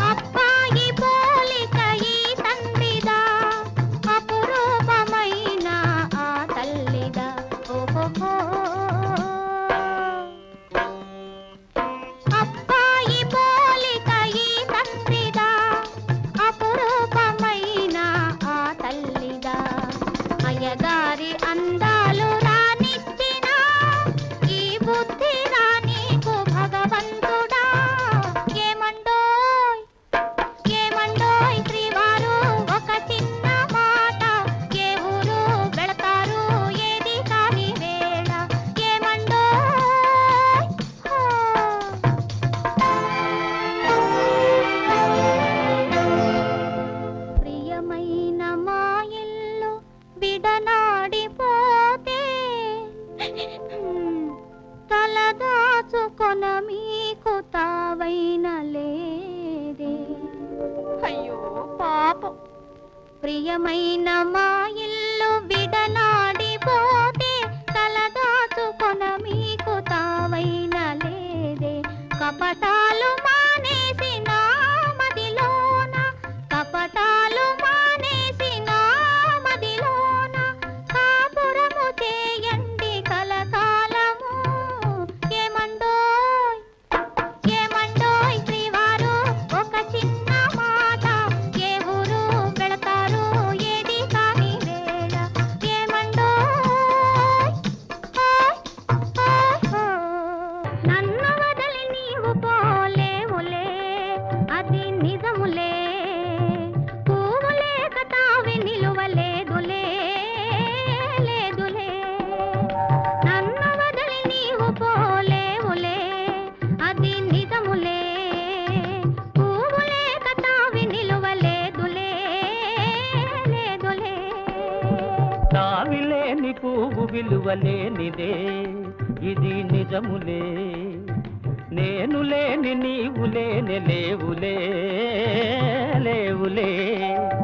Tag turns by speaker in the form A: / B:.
A: అబ్బాయి పోలిక ఈ తండ్రిదా, అపురూపమైన ఆ తల్లిదా. ఓహో, అబ్బాయి పోలిక ఈ తండ్రిదా, అపురూపమైన ఆ తల్లిదా. అయ్యగారి అందాలు రానిచ్చిన ఈ బుద్ధి రానీకు భగవంతుడా. ఏమండోయ్ ఏమండోయ్ శ్రీవారు, ఒక చిన్న మాట. ఏ ఊరు వెళతారు ఏది కాని వేళ. ఏమండోయ్ హో. ప్రియమైన మా ఇల్లు విడనాడిపోతే తలదాచుకొన మీకు తావైన లేదే. అయ్యో పాపం. ప్రియమైన మా ఇల్లు విడనాడిపోతే తలదాచుకొన మీకు తావైన లేదే. కపటాలు మానేసి నా మదిలోన, కపటాలు మానేసి నా మదిలోన కాపురము చేయండి కలకాలము. ఏమండోయ్ ఏమండోయ్ శ్రీవారు, ఒక చిన్న మాట. ఏ ఊరు వెళతారు ఏది కాని వేళ. ఏమండోయ్ ఓయ్ ఓయ్ ఓ. నన్ను వదిలి నీవు పోలేవులే, అది నిజములే. పువ్వు లేక తావి నిలువలేదులే, లేదులే. నన్ను వదిలి నీవు పోలేవులే, అది నిజములే. పువ్వు లేక తావి నిలువలేదులే, లేదులే.
B: తావిలేని పువ్వు విలువలేనిదే, ఇది నిజములే. నేను లేని నీవు లేని లేవులే, లేవులే.